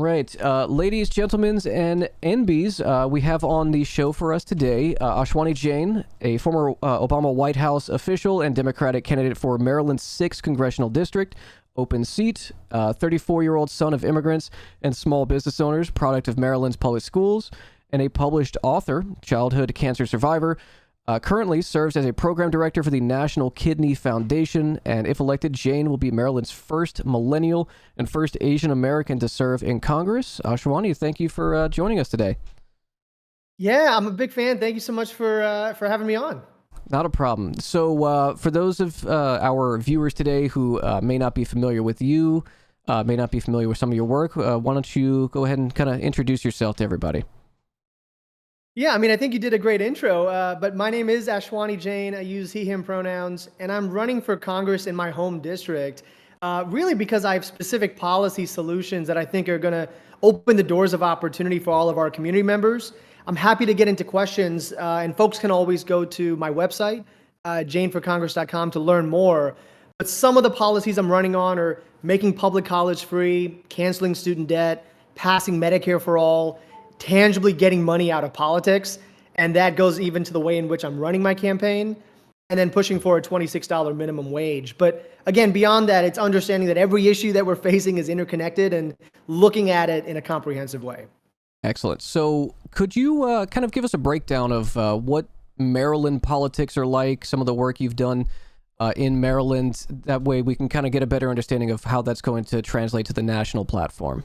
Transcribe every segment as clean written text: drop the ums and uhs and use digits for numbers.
right. Ladies, gentlemen, and NBs, we have on the show for us today Ashwani Jain, a former Obama White House official and Democratic candidate for Maryland's 6th Congressional District, open seat, 34-year-old son of immigrants and small business owners, product of Maryland's public schools, and a published author, childhood cancer survivor. Currently serves as a program director for the National Kidney Foundation, and if elected, Jane will be Maryland's first millennial and first Asian American to serve in Congress. Ashwani, thank you for joining us today. Yeah, I'm a big fan. Thank you so much for having me on. Not a problem. So for those of our viewers today who may not be familiar with you, may not be familiar with some of your work, why don't you go ahead and kind of introduce yourself to everybody? Yeah, I mean, I think you did a great intro, but my name is Ashwani Jain. I use he, him pronouns, and I'm running for Congress in my home district, really because I have specific policy solutions that I think are going to open the doors of opportunity for all of our community members. I'm happy to get into questions, and folks can always go to my website, jainforcongress.com, to learn more. But some of the policies I'm running on are making public college free, canceling student debt, passing Medicare for all, tangibly getting money out of politics, and that goes even to the way in which I'm running my campaign, and then pushing for a $26 minimum wage. But again, beyond that, it's understanding that every issue that we're facing is interconnected and looking at it in a comprehensive way. Excellent. So could you kind of give us a breakdown of what Maryland politics are like, some of the work you've done in Maryland? That way we can kind of get a better understanding of how that's going to translate to the national platform.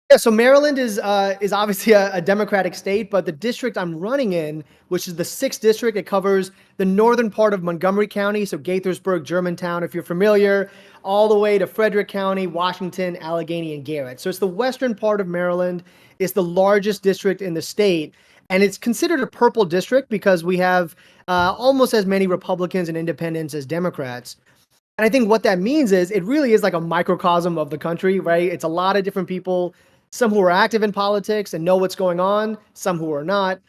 Yeah, so Maryland is obviously a Democratic state, but the district I'm running in, which is the 6th district, it covers the northern part of Montgomery County, so Gaithersburg, Germantown, if you're familiar, all the way to Frederick County, Washington, Allegheny, and Garrett. So it's the western part of Maryland. It's the largest district in the state, and it's considered a purple district because we have almost as many Republicans and independents as Democrats. And I think what that means is it really is like a microcosm of the country, right? It's a lot of different people, some who are active in politics and know what's going on, some who are not.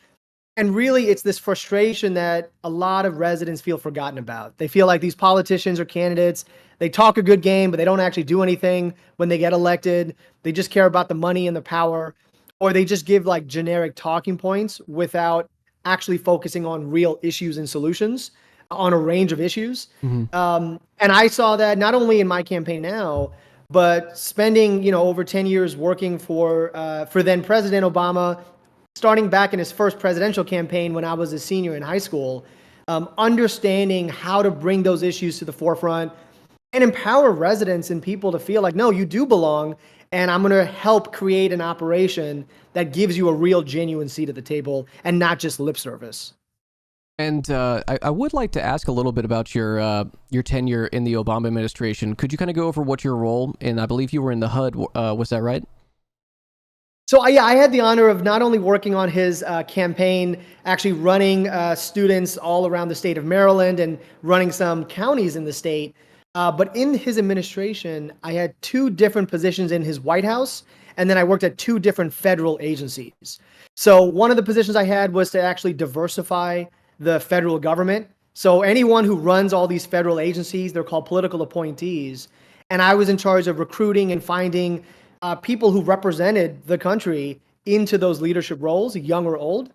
And really, it's this frustration that a lot of residents feel forgotten about. They feel like these politicians or candidates, they talk a good game, but they don't actually do anything when they get elected. They just care about the money and the power, or they just give like generic talking points without actually focusing on real issues and solutions on a range of issues. And I saw that not only in my campaign now, but spending, over 10 years working for then President Obama, starting back in his first presidential campaign when I was a senior in high school, understanding how to bring those issues to the forefront and empower residents and people to feel like, no, you do belong, and I'm going to help create an operation that gives you a real, genuine seat at the table and not just lip service. And I would like to ask a little bit about your tenure in the Obama administration. Could you kind of go over what your role in, I believe you were in the HUD, was that right? So I had the honor of not only working on his campaign, actually running students all around the state of Maryland and running some counties in the state, but in his administration, I had 2 different positions in his White House, and then I worked at 2 different federal agencies. So one of the positions I had was to actually diversify the federal government. So anyone who runs all these federal agencies, they're called political appointees. And I was in charge of recruiting and finding people who represented the country into those leadership roles, young or old.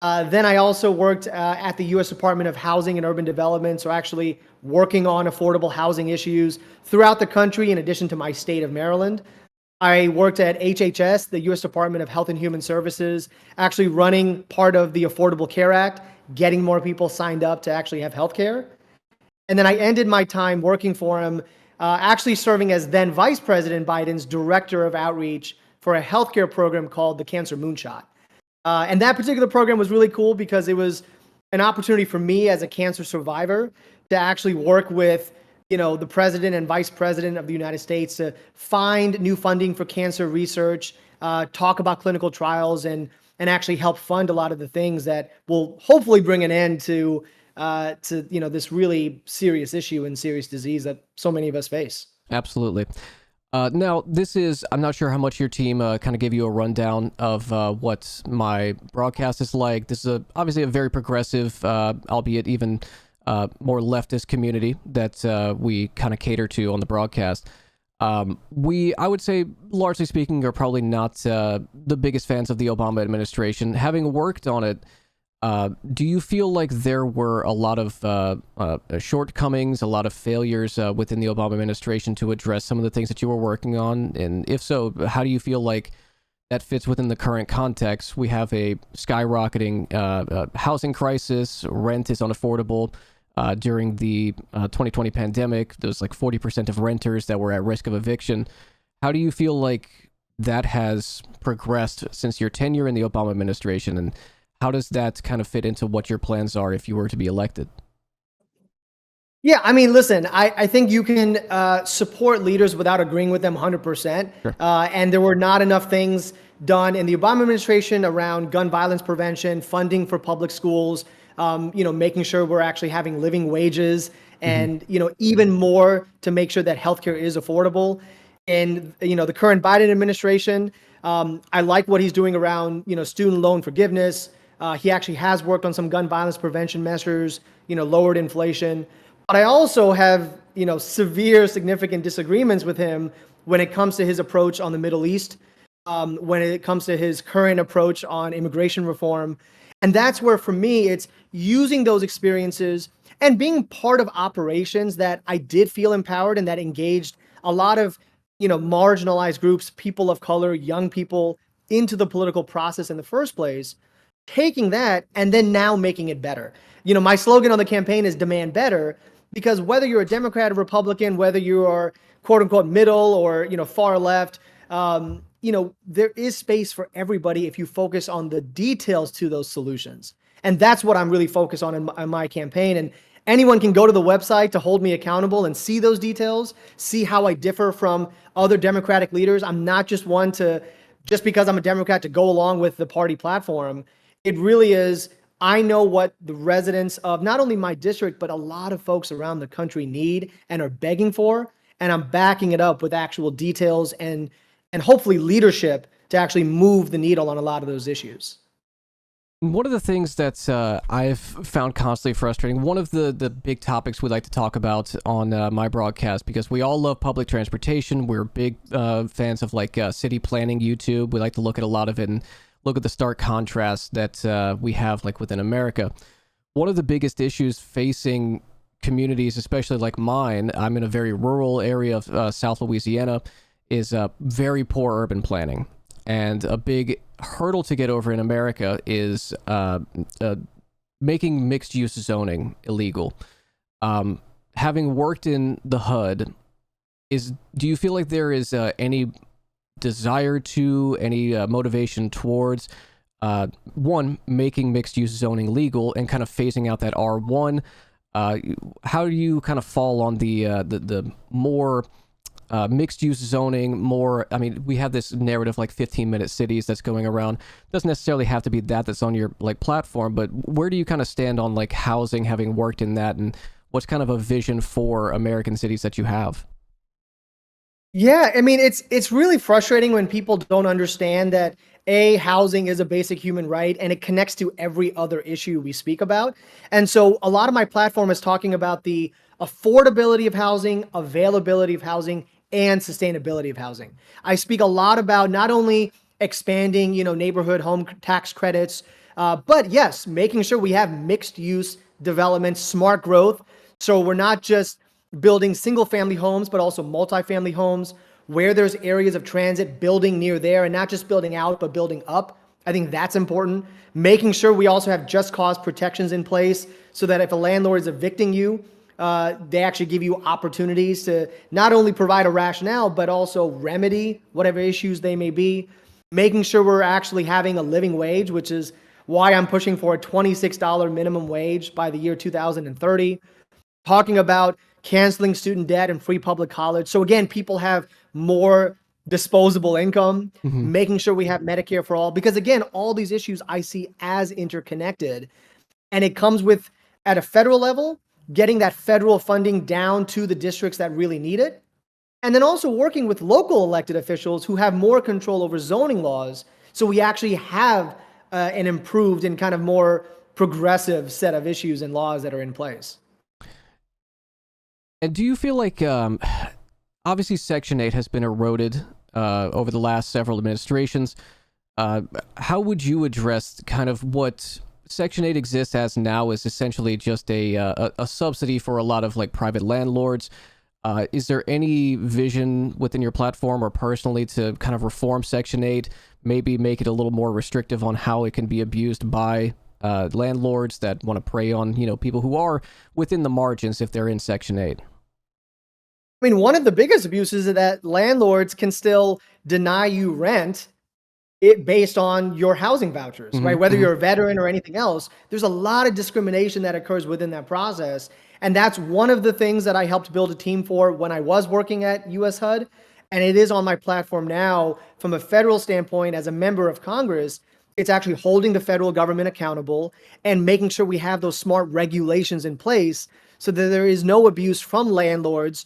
Then I also worked at the U.S. Department of Housing and Urban Development, so actually working on affordable housing issues throughout the country in addition to my state of Maryland. I worked at HHS, the U.S. Department of Health and Human Services, actually running part of the Affordable Care Act, getting more people signed up to actually have health care. And then I ended my time working for him, actually serving as then Vice President Biden's Director of Outreach for a healthcare program called the Cancer Moonshot. And that particular program was really cool because it was an opportunity for me as a cancer survivor to actually work with the president and vice president of the United States to find new funding for cancer research, talk about clinical trials, and actually help fund a lot of the things that will hopefully bring an end to this really serious issue and serious disease that so many of us face. Absolutely. Now, I'm not sure how much your team kind of gave you a rundown of what my broadcast is like. This is obviously a very progressive, albeit even more leftist community that we kind of cater to on the broadcast. I would say, largely speaking, are probably not the biggest fans of the Obama administration. Having worked on it, do you feel like there were a lot of shortcomings, a lot of failures within the Obama administration to address some of the things that you were working on? And if so, how do you feel like that fits within the current context? We have a skyrocketing housing crisis. Rent is unaffordable. During the 2020 pandemic, there was like 40% of renters that were at risk of eviction. How do you feel like that has progressed since your tenure in the Obama administration, and how does that kind of fit into what your plans are if you were to be elected? Yeah, I mean, listen, I think you can support leaders without agreeing with them 100%. Sure. And there were not enough things done in the Obama administration around gun violence prevention, funding for public schools, making sure we're actually having living wages, and even more to make sure that healthcare is affordable. And the current Biden administration, I like what he's doing around student loan forgiveness. He actually has worked on some gun violence prevention measures, lowered inflation. But I also have, severe, significant disagreements with him when it comes to his approach on the Middle East, when it comes to his current approach on immigration reform. And that's where, for me, it's using those experiences and being part of operations that I did feel empowered and that engaged a lot of, marginalized groups, people of color, young people into the political process in the first place, taking that and then now making it better. My slogan on the campaign is demand better, because whether you're a Democrat or Republican, whether you are quote unquote middle or, far left, there is space for everybody if you focus on the details to those solutions. And that's what I'm really focused on in my campaign. And anyone can go to the website to hold me accountable and see those details, see how I differ from other Democratic leaders. I'm not just one to, just because I'm a Democrat, to go along with the party platform. It really is, I know what the residents of not only my district, but a lot of folks around the country need and are begging for. And I'm backing it up with actual details and hopefully leadership to actually move the needle on a lot of those issues. One of the things that I've found constantly frustrating, one of the big topics we like to talk about on my broadcast, because we all love public transportation. We're big fans of city planning YouTube. We like to look at a lot of it and look at the stark contrast that we have within America. One of the biggest issues facing communities, especially like mine, I'm in a very rural area of South Louisiana, is very poor urban planning. And a big hurdle to get over in America is making mixed-use zoning illegal. Having worked in the HUD, do you feel like there is any desire to, any motivation towards, one, making mixed-use zoning legal and kind of phasing out that R1? How do you kind of fall on the more mixed-use zoning, more, I mean, we have this narrative 15-minute cities that's going around. Doesn't necessarily have to be that's on your platform, but where do you kind of stand on housing, having worked in that, and what's kind of a vision for American cities that you have? Yeah, I mean, it's really frustrating when people don't understand that housing is a basic human right and it connects to every other issue we speak about. And so a lot of my platform is talking about the affordability of housing, availability of housing, and sustainability of housing. I speak a lot about not only expanding, neighborhood home tax credits, but yes, making sure we have mixed use development, smart growth. So we're not just building single family homes, but also multifamily homes where there's areas of transit, building near there, and not just building out, but building up. I think that's important. Making sure we also have just cause protections in place so that if a landlord is evicting you, they actually give you opportunities to not only provide a rationale, but also remedy whatever issues they may be. Making sure we're actually having a living wage, which is why I'm pushing for a $26 minimum wage by the year 2030. Talking about canceling student debt and free public college. So again, people have more disposable income, making sure we have Medicare for all, because again, all these issues I see as interconnected, and it comes with, at a federal level, getting that federal funding down to the districts that really need it. And then also working with local elected officials who have more control over zoning laws. So we actually have an improved and kind of more progressive set of issues and laws that are in place. And do you feel like Obviously, Section 8 has been eroded over the last several administrations. Uh, how would you address kind of what Section 8 exists as now is essentially just a subsidy for a lot of like private landlords? Is there any vision within your platform or personally to kind of reform Section 8, maybe make it a little more restrictive on how it can be abused by landlords that want to prey on, people who are within the margins if they're in Section 8? I mean, one of the biggest abuses is that landlords can still deny you rent it based on your housing vouchers, Hmm. right? Whether Hmm. you're a veteran or anything else, there's a lot of discrimination that occurs within that process. And that's one of the things that I helped build a team for when I was working at US HUD. And it is on my platform now from a federal standpoint as a member of Congress. It's actually holding the federal government accountable and making sure we have those smart regulations in place so that there is no abuse from landlords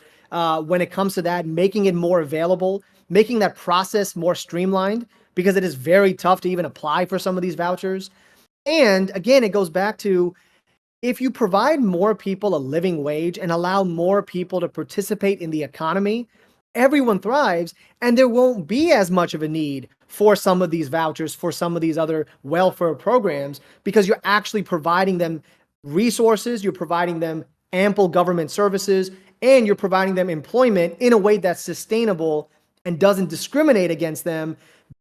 when it comes to that, making it more available, making that process more streamlined because it is very tough to even apply for some of these vouchers. And again, it goes back to if you provide more people a living wage and allow more people to participate in the economy, everyone thrives and there won't be as much of a need for some of these vouchers, for some of these other welfare programs, because you're actually providing them resources, you're providing them ample government services, and you're providing them employment in a way that's sustainable and doesn't discriminate against them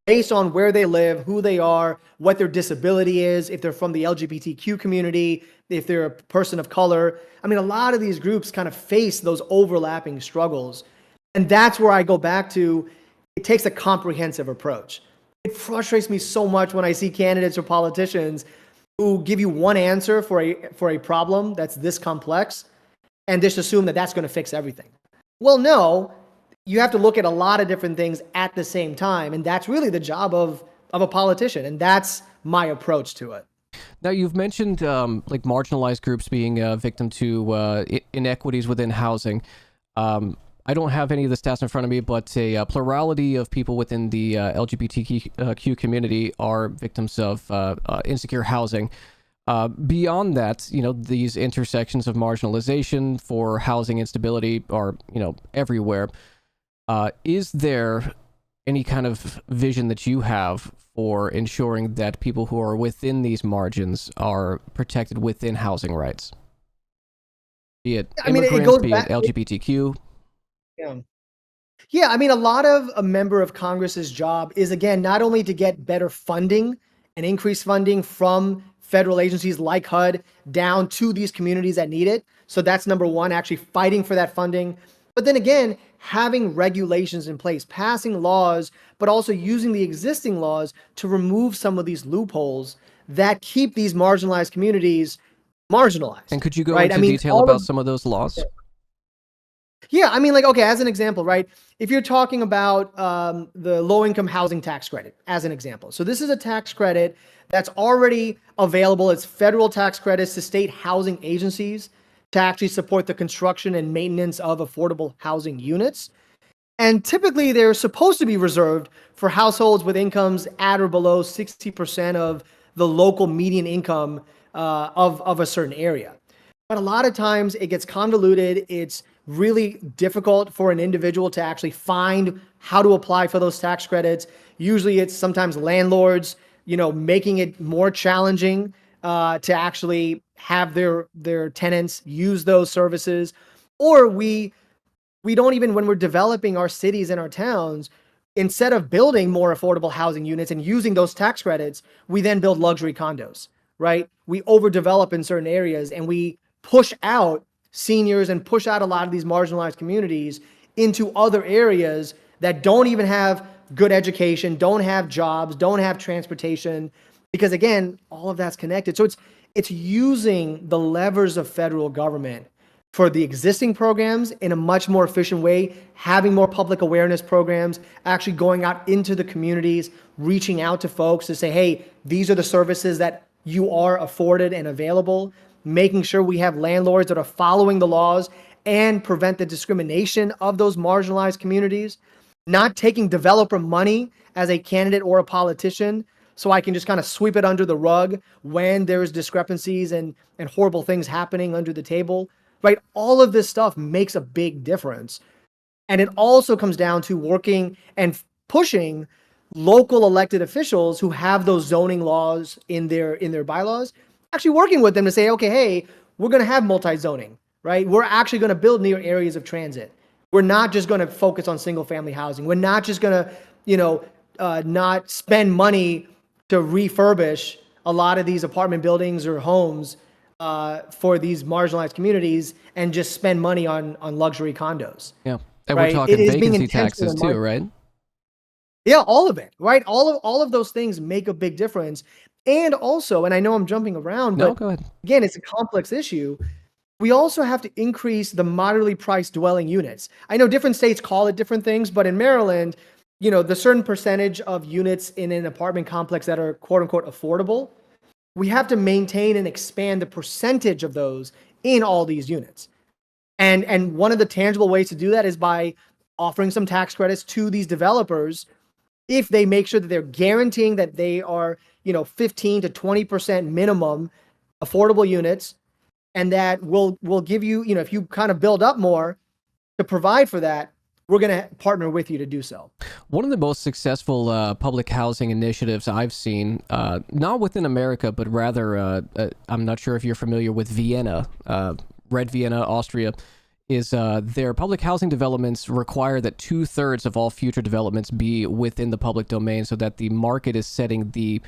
based on where they live, who they are, what their disability is, if they're from the LGBTQ community, if they're a person of color. I mean, a lot of these groups kind of face those overlapping struggles. And that's where I go back to, it takes a comprehensive approach. It frustrates me so much when I see candidates or politicians who give you one answer for a problem that's this complex and just assume that that's going to fix everything. Well, no, you have to look at a lot of different things at the same time. And that's really the job of a politician. And that's my approach to it. Now, you've mentioned like marginalized groups being victim to inequities within housing. I don't have any of the stats in front of me, but a plurality of people within the LGBTQ community are victims of insecure housing. Beyond that, these intersections of marginalization for housing instability are, everywhere. Is there any kind of vision that you have for ensuring that people who are within these margins are protected within housing rights? Be it I mean, it immigrants, goes be it back. LGBTQ. Yeah. Yeah, I mean, a lot of a member of Congress's job is, again, not only to get better funding and increase funding from federal agencies like HUD down to these communities that need it. So that's number one, actually fighting for that funding. But then again, having regulations in place, passing laws, but also using the existing laws to remove some of these loopholes that keep these marginalized communities marginalized, And could you go right? I into mean, detail all about of some of those laws? yeah, I mean, like, okay, as an example, right? If you're talking about the low-income housing tax credit, as an example. So this is a tax credit that's already available. It's federal tax credits to state housing agencies to actually support the construction and maintenance of affordable housing units. And typically, they're supposed to be reserved for households with incomes at or below 60% of the local median income of a certain area. But a lot of times it gets convoluted. It's really difficult for an individual to actually find how to apply for those tax credits. Usually it's sometimes landlords, making it more challenging to actually have their tenants use those services. Or we don't even, when we're developing our cities and our towns, instead of building more affordable housing units and using those tax credits, we then build luxury condos, right? We overdevelop in certain areas and we push out seniors and push out a lot of these marginalized communities into other areas that don't even have good education, don't have jobs, don't have transportation, because again, all of that's connected. So it's using the levers of federal government for the existing programs in a much more efficient way, having more public awareness programs, actually going out into the communities, reaching out to folks to say, hey, these are the services that you are afforded and available, making sure we have landlords that are following the laws and prevent the discrimination of those marginalized communities, not taking developer money as a candidate or a politician so I can just kind of sweep it under the rug when there's discrepancies and horrible things happening under the table, right? All of this stuff makes a big difference. And it also comes down to working and pushing local elected officials who have those zoning laws in their bylaws, actually working with them to say, okay, hey, we're going to have multi-zoning, right? We're actually going to build near areas of transit. We're not just going to focus on single family housing. We're not just going to, not spend money to refurbish a lot of these apartment buildings or homes for these marginalized communities and just spend money on luxury condos. Yeah. And we're Right? It talking is being vacancy intentional taxes and too, right? yeah, all of it, right? All of those things make a big difference. And also, and I know I'm jumping around, No, but go ahead. again, it's a complex issue. We also have to increase the moderately priced dwelling units. I know different states call it different things, but in Maryland, the certain percentage of units in an apartment complex that are quote unquote affordable, we have to maintain and expand the percentage of those in all these units. And one of the tangible ways to do that is by offering some tax credits to these developers if they make sure that they're guaranteeing that they are, 15 to 20% minimum affordable units, and that will give you, if you kind of build up more to provide for that, we're going to partner with you to do so. One of the most successful public housing initiatives I've seen, not within America, but rather, I'm not sure if you're familiar with Vienna, Red Vienna, Austria, is their public housing developments require that 2/3 of all future developments be within the public domain, so that the market is setting the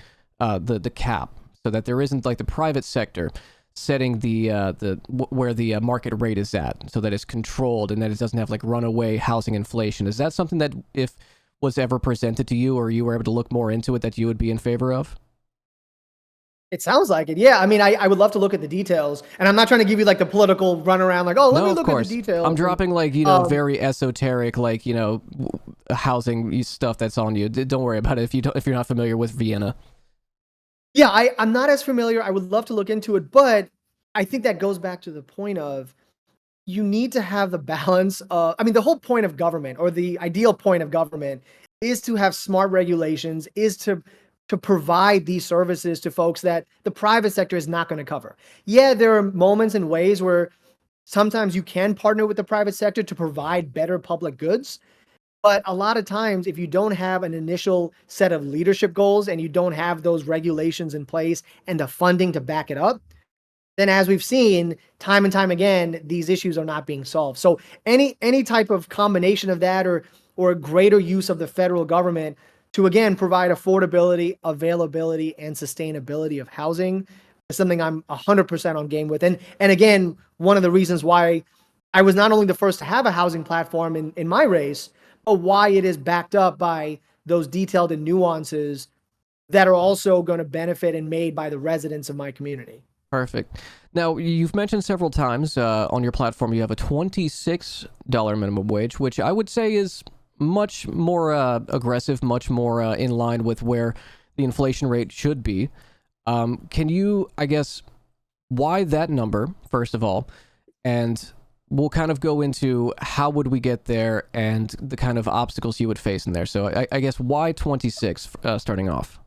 cap, so that there isn't like the private sector setting where the market rate is at, so that it's controlled and that it doesn't have like runaway housing inflation. Is that something that if was ever presented to you or you were able to look more into it that you would be in favor of? It sounds like it. Yeah. I mean, I would love to look at the details, and I'm not trying to give you like the political runaround, like, oh, let No, me of look at course. the details. I'm dropping like, very esoteric, like, housing stuff that's on you. Don't worry about it if you're not familiar with Vienna. Yeah, I'm not as familiar. I would love to look into it, but I think that goes back to the point of you need to have the balance of, I mean, the whole point of government, or the ideal point of government, is to have smart regulations, is to provide these services to folks that the private sector is not going to cover. Yeah, there are moments and ways where sometimes you can partner with the private sector to provide better public goods. But a lot of times, if you don't have an initial set of leadership goals and you don't have those regulations in place and the funding to back it up, then as we've seen time and time again, these issues are not being solved. So any type of combination of that, or greater use of the federal government to again provide affordability, availability, and sustainability of housing is something I'm 100% on game with. And again, one of the reasons why I was not only the first to have a housing platform in my race, but why it is backed up by those detailed and nuances that are also going to benefit and made by the residents of my community. Perfect. Now, you've mentioned several times on your platform you have a $26 minimum wage, which I would say is much more aggressive, much more in line with where the inflation rate should be. Can you, I guess, why that number, first of all, and we'll kind of go into how would we get there and the kind of obstacles you would face in there. So I guess why 26 starting off?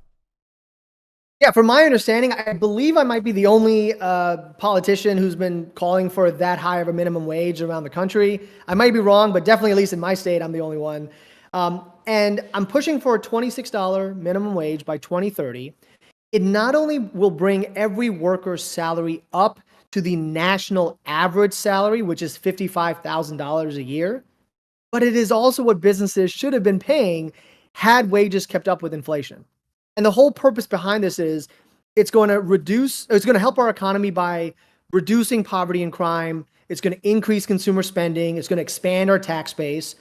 Yeah, from my understanding, I believe I might be the only politician who's been calling for that high of a minimum wage around the country. I might be wrong, but definitely, at least in my state, I'm the only one. And I'm pushing for a $26 minimum wage by 2030. It not only will bring every worker's salary up to the national average salary, which is $55,000 a year, but it is also what businesses should have been paying had wages kept up with inflation. And the whole purpose behind this is it's going to help our economy by reducing poverty and crime. It's going to increase consumer spending. It's going to expand our tax base.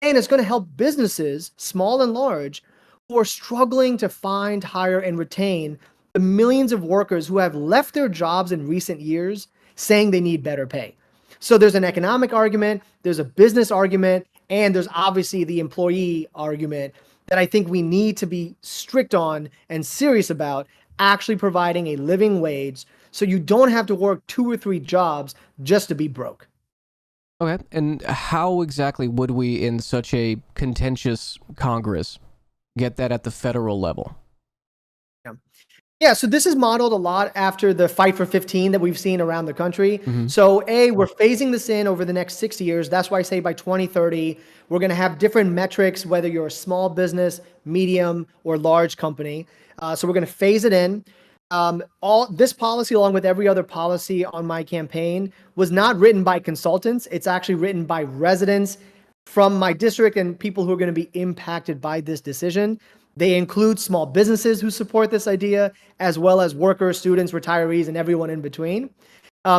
And it's going to help businesses, small and large, who are struggling to find, hire, and retain the millions of workers who have left their jobs in recent years saying they need better pay. So there's an economic argument, there's a business argument, and there's obviously the employee argument that I think we need to be strict on and serious about actually providing a living wage so you don't have to work 2 or 3 jobs just to be broke. Okay. And how exactly would we, in such a contentious Congress, get that at the federal level? Yeah. Yeah, so this is modeled a lot after the fight for 15 that we've seen around the country. Hmm. So, we're phasing this in over the next 6 years. That's why I say by 2030, we're going to have different metrics, whether you're a small business, medium, or large company. So, we're going to phase it in. All this policy, along with every other policy on my campaign, was not written by consultants. It's actually written by residents from my district and people who are going to be impacted by this decision. They include small businesses who support this idea, as well as workers, students, retirees, and everyone in between.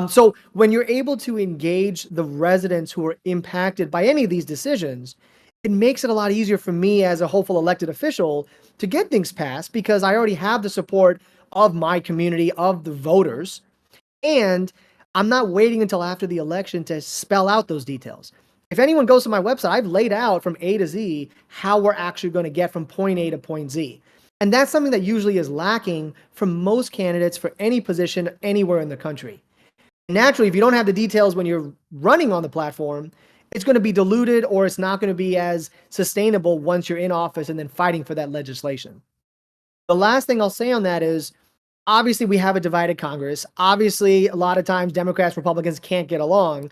So when you're able to engage the residents who are impacted by any of these decisions, it makes it a lot easier for me as a hopeful elected official to get things passed because I already have the support of my community, of the voters. And I'm not waiting until after the election to spell out those details. If anyone goes to my website, I've laid out from A to Z how we're actually going to get from point A to point Z. And that's something that usually is lacking from most candidates for any position anywhere in the country. Naturally, if you don't have the details when you're running on the platform, it's going to be diluted or it's not going to be as sustainable once you're in office and then fighting for that legislation. The last thing I'll say on that is obviously we have a divided Congress. Obviously, a lot of times Democrats, Republicans can't get along.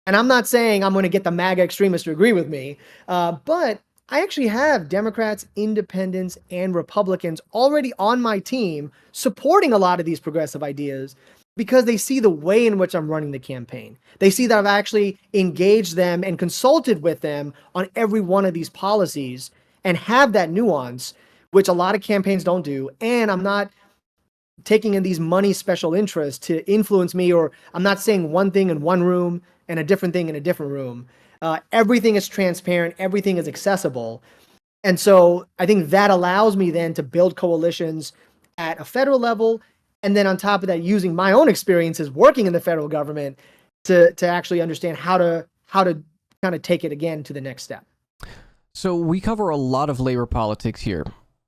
And I'm not saying I'm going to get the MAGA extremists to agree with me, but I actually have Democrats, independents, and Republicans already on my team supporting a lot of these progressive ideas because they see the way in which I'm running the campaign. They see that I've actually engaged them and consulted with them on every one of these policies and have that nuance, which a lot of campaigns don't do. And I'm not taking in these money special interests to influence me, or I'm not saying one thing in one room and a different thing in a different room. Everything is transparent, everything is accessible. And so I think that allows me then to build coalitions at a federal level. And then on top of that, using my own experiences working in the federal government to actually understand how to kind of take it again to the next step. So we cover a lot of labor politics here,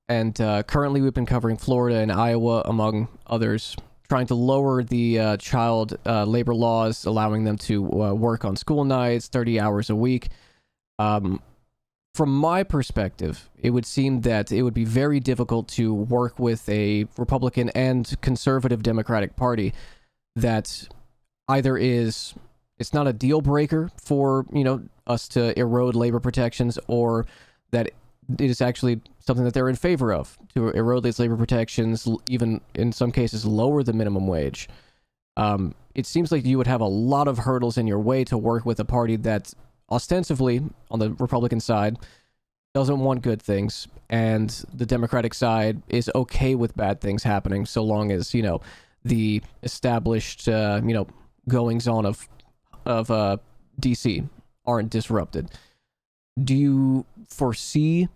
and currently we've been covering Florida and Iowa, among others, trying to lower the child labor laws, allowing them to work on school nights, 30 hours a week. From my perspective, it would seem that it would be very difficult to work with a Republican and conservative Democratic Party that either is it's not a deal breaker for us to erode labor protections, or that it is actually something that they're in favor of, to erode these labor protections, even in some cases lower the minimum wage. It seems like you would have a lot of hurdles in your way to work with a party that ostensibly, on the Republican side, doesn't want good things, and the Democratic side is okay with bad things happening so long as, the established, goings on of DC aren't disrupted. Do you foresee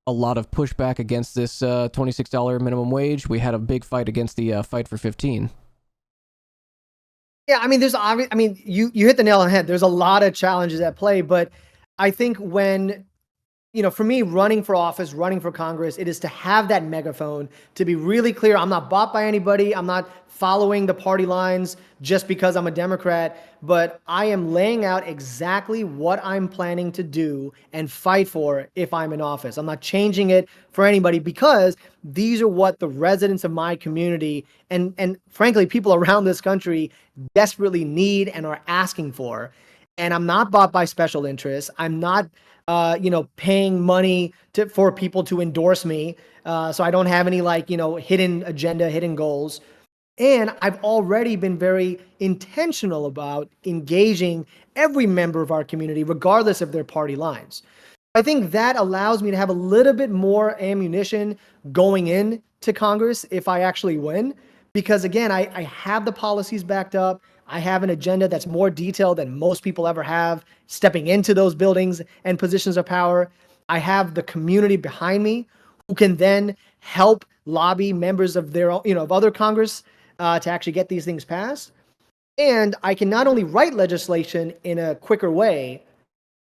a lot of pushback against this $26 minimum wage? We had a big fight against the fight for 15. Yeah, I mean, you hit the nail on the head. There's a lot of challenges at play, but I think when for me, running for office, running for Congress, it is to have that megaphone, to be really clear. I'm not bought by anybody. I'm not following the party lines just because I'm a Democrat, but I am laying out exactly what I'm planning to do and fight for if I'm in office. I'm not changing it for anybody because these are what the residents of my community and frankly, people around this country desperately need and are asking for. And I'm not bought by special interests. I'm not paying money for people to endorse me. So I don't have any hidden agenda, hidden goals. And I've already been very intentional about engaging every member of our community, regardless of their party lines. I think that allows me to have a little bit more ammunition going in to Congress if I actually win. Because again, I have the policies backed up. I have an agenda that's more detailed than most people ever have stepping into those buildings and positions of power. I have the community behind me who can then help lobby members of their of other Congress to actually get these things passed. And I can not only write legislation in a quicker way,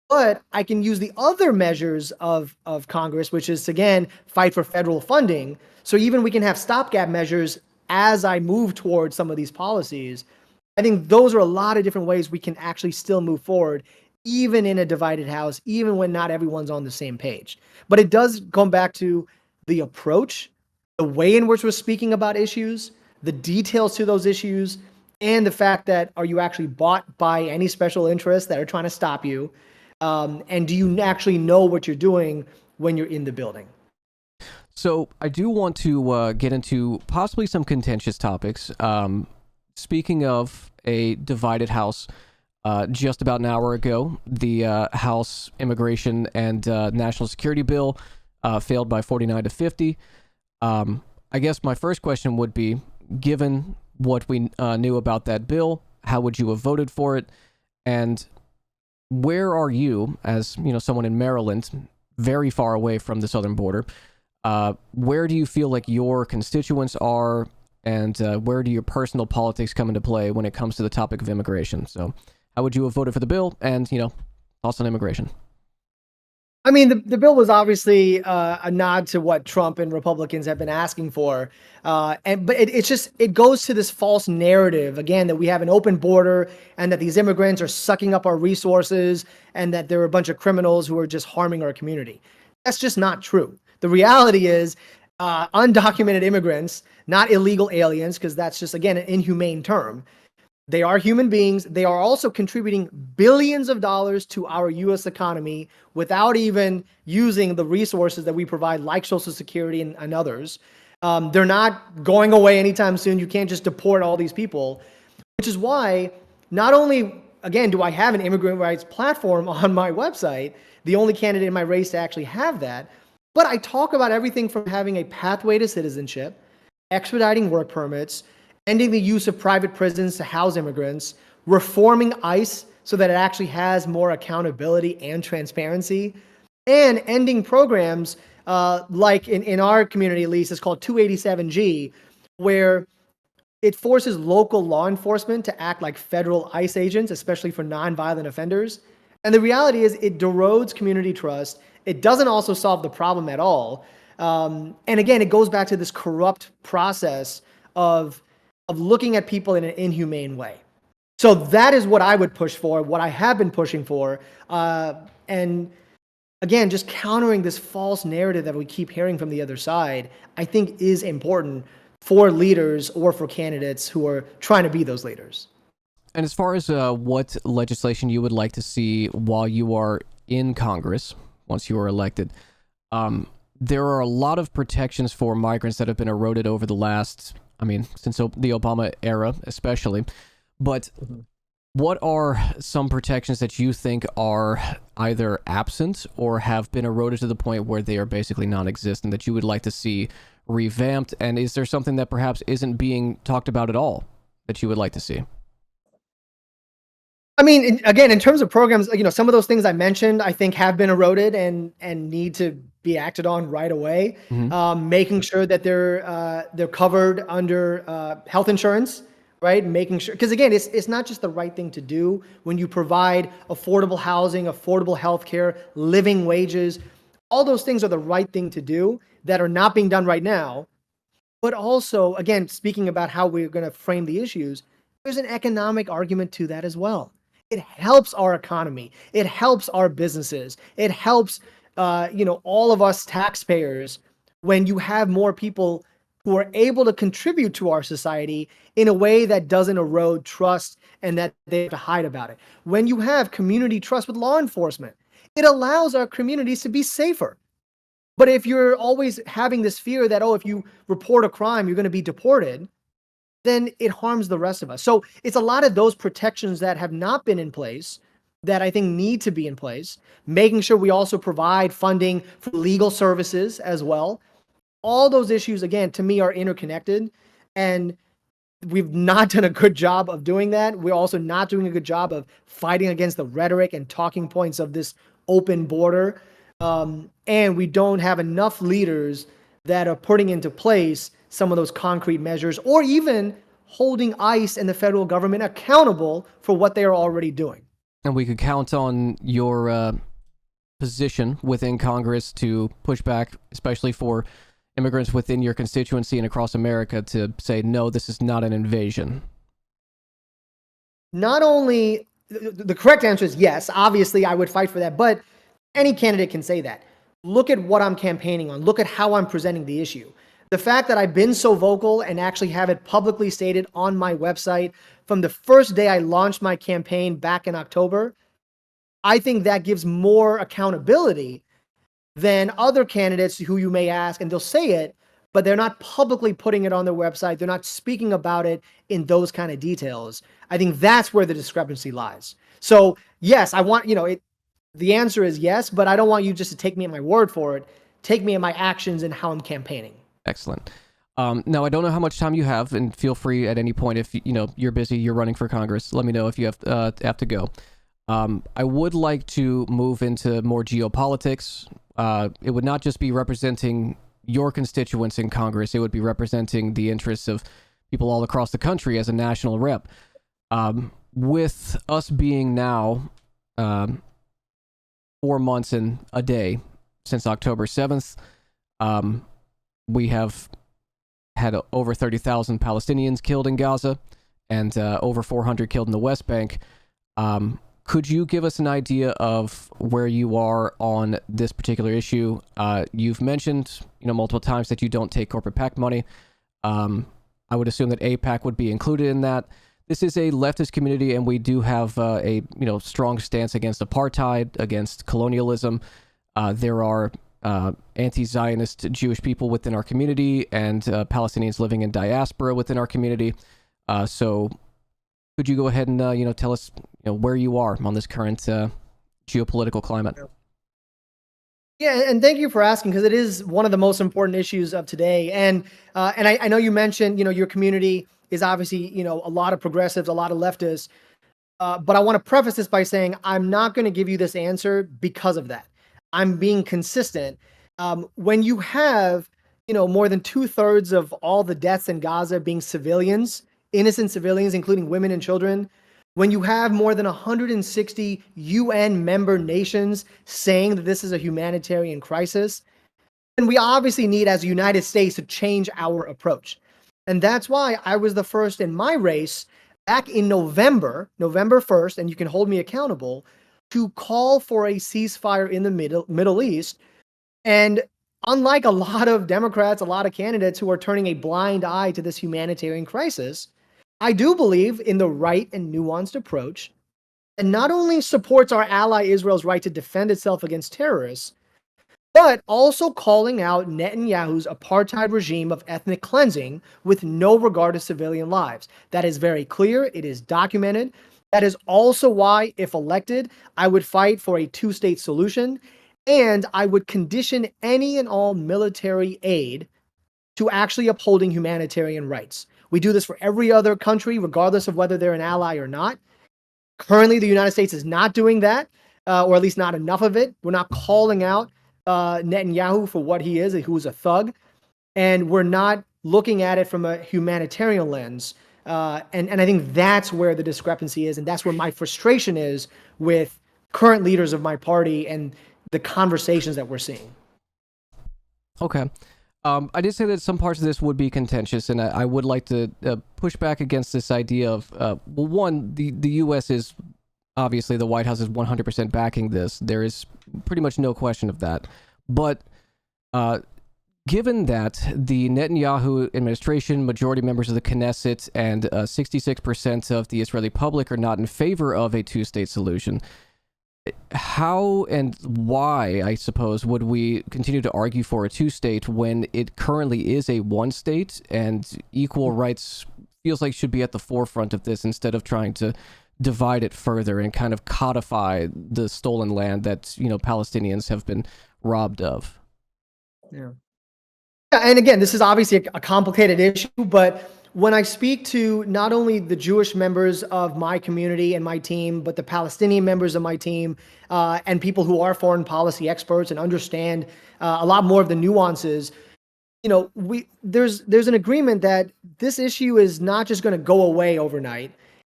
but I can use the other measures of Congress, which is, again, fight for federal funding. So even we can have stopgap measures as I move towards some of these policies. I think those are a lot of different ways we can actually still move forward, even in a divided House, even when not everyone's on the same page. But it does come back to the approach the way in which we're speaking about issues, the details to those issues, and the fact that are you actually bought by any special interests that are trying to stop you? And do you actually know what you're doing when you're in the building? So I do want to get into possibly some contentious topics. Speaking of a divided House, just about an hour ago, the House Immigration and National Security Bill failed by 49 to 50. I guess my first question would be, given what we knew about that bill, how would you have voted for it? And where are you, as someone in Maryland, very far away from the southern border? Where do you feel like your constituents are, and where do your personal politics come into play when it comes to the topic of immigration? So how would you have voted for the bill, and thoughts on immigration? I mean, the bill was obviously a nod to what Trump and Republicans have been asking for, but it goes to this false narrative again that we have an open border and that these immigrants are sucking up our resources and that there are a bunch of criminals who are just harming our community. That's just not true. The reality is, undocumented immigrants, not illegal aliens, because that's just again an inhumane term. They are human beings. They are also contributing billions of dollars to our U.S. economy without even using the resources that we provide, like Social Security and others. They're not going away anytime soon. You can't just deport all these people, which is why not only, again, do I have an immigrant rights platform on my website, the only candidate in my race to actually have that, but I talk about everything from having a pathway to citizenship, expediting work permits, ending the use of private prisons to house immigrants, reforming ICE so that it actually has more accountability and transparency, and ending programs like in our community, at least, it's called 287G, where it forces local law enforcement to act like federal ICE agents, especially for nonviolent offenders. And the reality is it erodes community trust. It doesn't also solve the problem at all. And again, it goes back to this corrupt process of looking at people in an inhumane way. So that is what I would push for, what I have been pushing for. And again, just countering this false narrative that we keep hearing from the other side, I think is important for leaders or for candidates who are trying to be those leaders. And as far as what legislation you would like to see while you are in Congress, once you are elected, there are a lot of protections for migrants that have been eroded over the last, since the Obama era especially. But what are some protections that you think are either absent or have been eroded to the point where they are basically non-existent that you would like to see revamped? And is there something that perhaps isn't being talked about at all that you would like to see? Again, in terms of programs, some of those things I mentioned, I think have been eroded and need to be acted on right away. Making sure that they're covered under health insurance, right? Making sure, because again, it's not just the right thing to do when you provide affordable housing, affordable healthcare, living wages. All those things are the right thing to do that are not being done right now. But also, again, speaking about how we're going to frame the issues, there's an economic argument to that as well. It helps our economy. It helps our businesses. It helps, all of us taxpayers when you have more people who are able to contribute to our society in a way that doesn't erode trust and that they have to hide about it. When you have community trust with law enforcement, it allows our communities to be safer. But if you're always having this fear that, if you report a crime, you're going to be deported, then it harms the rest of us. So it's a lot of those protections that have not been in place that I think need to be in place, making sure we also provide funding for legal services as well. All those issues, again, to me are interconnected, and we've not done a good job of doing that. We're also not doing a good job of fighting against the rhetoric and talking points of this open border. And we don't have enough leaders that are putting into place some of those concrete measures, or even holding ICE and the federal government accountable for what they are already doing. And we could count on your position within Congress to push back, especially for immigrants within your constituency and across America, to say, no, this is not an invasion. Not only, the correct answer is yes, obviously I would fight for that, but any candidate can say that. Look at what I'm campaigning on. Look at how I'm presenting the issue. The fact that I've been so vocal and actually have it publicly stated on my website from the first day I launched my campaign back in October, I think that gives more accountability than other candidates who you may ask, and they'll say it, but they're not publicly putting it on their website. They're not speaking about it in those kind of details. I think that's where the discrepancy lies. So yes, I want, the answer is yes, but I don't want you just to take me at my word for it. Take me at my actions and how I'm campaigning. Excellent. Now, I don't know how much time you have, and feel free at any point if you're busy, you're running for Congress. Let me know if you have to go. I would like to move into more geopolitics. It would not just be representing your constituents in Congress. It would be representing the interests of people all across the country as a national rep. With us being now 4 months and a day since October 7th, we have had over 30,000 Palestinians killed in Gaza and over 400 killed in the West Bank. Could you give us an idea of where you are on this particular issue? You've mentioned, multiple times that you don't take corporate PAC money. I would assume that AIPAC would be included in that. This is a leftist community, and we do have a strong stance against apartheid, against colonialism. There are anti-Zionist Jewish people within our community, and Palestinians living in diaspora within our community. So could you go ahead and tell us where you are on this current geopolitical climate? Yeah, and thank you for asking, because it is one of the most important issues of today. And I know you mentioned your community is obviously a lot of progressives, a lot of leftists. But I want to preface this by saying I'm not going to give you this answer because of that. I'm being consistent. When you have more than 2/3 of all the deaths in Gaza being civilians, innocent civilians, including women and children, when you have more than 160 UN member nations saying that this is a humanitarian crisis, then we obviously need, as the United States, to change our approach. And that's why I was the first in my race back in November 1st, and you can hold me accountable, to call for a ceasefire in the Middle East. And unlike a lot of Democrats, a lot of candidates who are turning a blind eye to this humanitarian crisis, I do believe in the right and nuanced approach that not only supports our ally Israel's right to defend itself against terrorists, but also calling out Netanyahu's apartheid regime of ethnic cleansing with no regard to civilian lives. That is very clear. It is documented. That is also why, if elected, I would fight for a two-state solution, and I would condition any and all military aid to actually upholding humanitarian rights. We do this for every other country, regardless of whether they're an ally or not. Currently, the United States is not doing that, or at least not enough of it. We're not calling out Netanyahu for what he is, who's a thug, and we're not looking at it from a humanitarian lens. And I think that's where the discrepancy is, and that's where my frustration is with current leaders of my party and the conversations that we're seeing. Okay. I did say that some parts of this would be contentious, and I would like to push back against this idea of, well, one, the U.S. is, obviously, the White House is 100% backing this. There is pretty much no question of that. But given that the Netanyahu administration, majority members of the Knesset, and 66% of the Israeli public are not in favor of a two-state solution, how and why, I suppose, would we continue to argue for a two-state when it currently is a one-state, and equal rights feels like should be at the forefront of this instead of trying to divide it further and kind of codify the stolen land that Palestinians have been robbed of? Yeah. And again, this is obviously a complicated issue, but when I speak to not only the Jewish members of my community and my team, but the Palestinian members of my team, and people who are foreign policy experts and understand a lot more of the nuances, there's an agreement that this issue is not just going to go away overnight.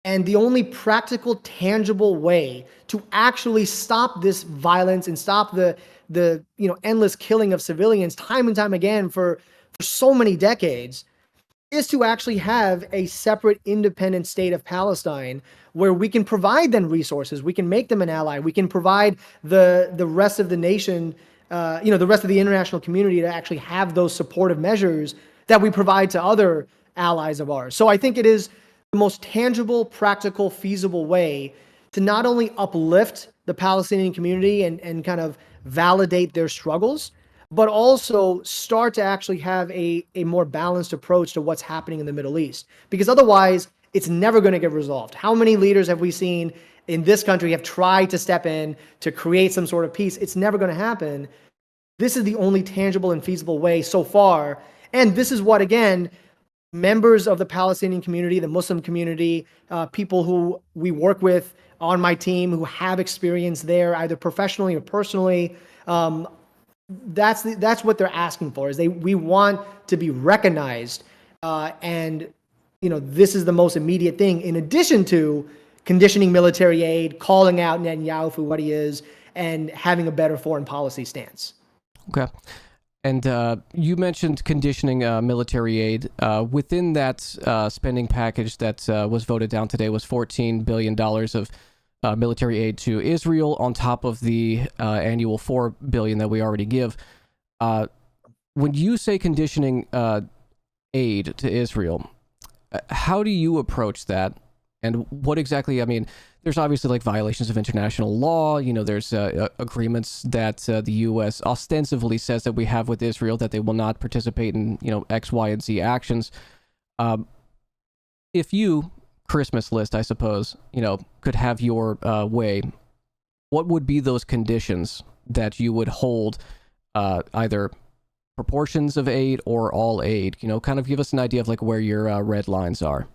And the only practical, tangible way to actually stop this violence and stop the endless killing of civilians time and time again for so many decades is to actually have a separate, independent state of Palestine where we can provide them resources, we can make them an ally, we can provide the rest of the nation the rest of the international community to actually have those supportive measures that we provide to other allies of ours. So I think it is the most tangible, practical, feasible way to not only uplift the Palestinian community and kind of validate their struggles, but also start to actually have a more balanced approach to what's happening in the Middle East. Because otherwise, it's never going to get resolved. How many leaders have we seen in this country have tried to step in to create some sort of peace? It's never going to happen. This is the only tangible and feasible way so far. And this is what, again, members of the Palestinian community, the Muslim community, people who we work with on my team who have experience there, either professionally or personally, that's what they're asking for. Is we want to be recognized, and this is the most immediate thing. In addition to conditioning military aid, calling out Netanyahu for what he is, and having a better foreign policy stance. Okay. And you mentioned conditioning military aid. Within that spending package that was voted down today was $14 billion of military aid to Israel on top of the annual $4 billion that we already give. When you say conditioning aid to Israel, how do you approach that? And what exactly, I mean, there's obviously like violations of international law. There's agreements that the U.S. ostensibly says that we have with Israel that they will not participate in, X, Y, and Z actions. If you, Christmas list, I suppose, could have your way, what would be those conditions that you would hold either proportions of aid or all aid? Kind of give us an idea of like where your red lines are.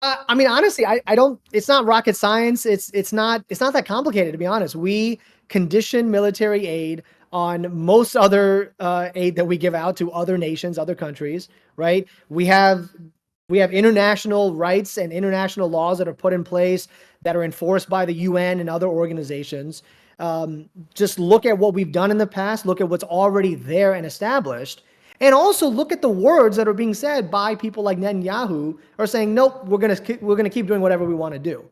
I mean, honestly, I don't. It's not rocket science. It's not that complicated, to be honest. We condition military aid on most other aid that we give out to other nations, other countries, right? We have international rights and international laws that are put in place that are enforced by the UN and other organizations. Just look at what we've done in the past. Look at what's already there and established. And also look at the words that are being said by people like Netanyahu are saying, nope, we're gonna keep doing whatever we want to do.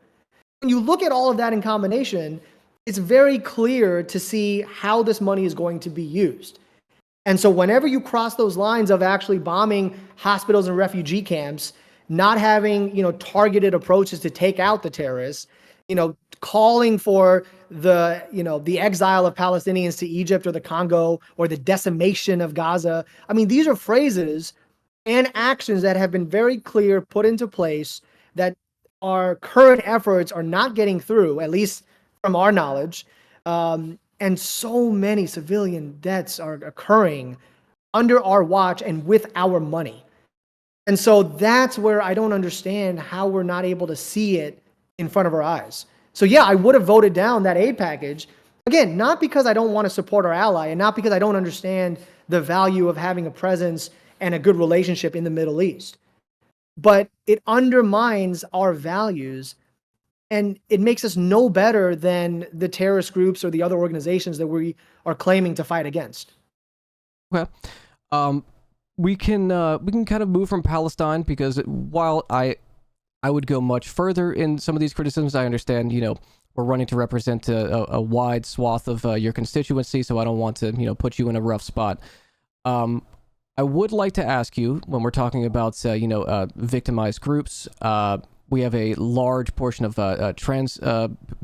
When you look at all of that in combination, it's very clear to see how this money is going to be used. And so whenever you cross those lines of actually bombing hospitals and refugee camps, not having, targeted approaches to take out the terrorists, calling for the exile of Palestinians to Egypt or the Congo or the decimation of Gaza. I mean, these are phrases and actions that have been very clear, put into place, that our current efforts are not getting through, at least from our knowledge. And so many civilian deaths are occurring under our watch and with our money. And so that's where I don't understand how we're not able to see it in front of our eyes. So yeah, I would have voted down that aid package. Again, not because I don't want to support our ally and not because I don't understand the value of having a presence and a good relationship in the Middle East, but it undermines our values and it makes us no better than the terrorist groups or the other organizations that we are claiming to fight against. Okay. We can kind of move from Palestine because while I would go much further in some of these criticisms, I understand, we're running to represent a wide swath of your constituency, so I don't want to, put you in a rough spot. I would like to ask you, when we're talking about, victimized groups, we have a large portion of trans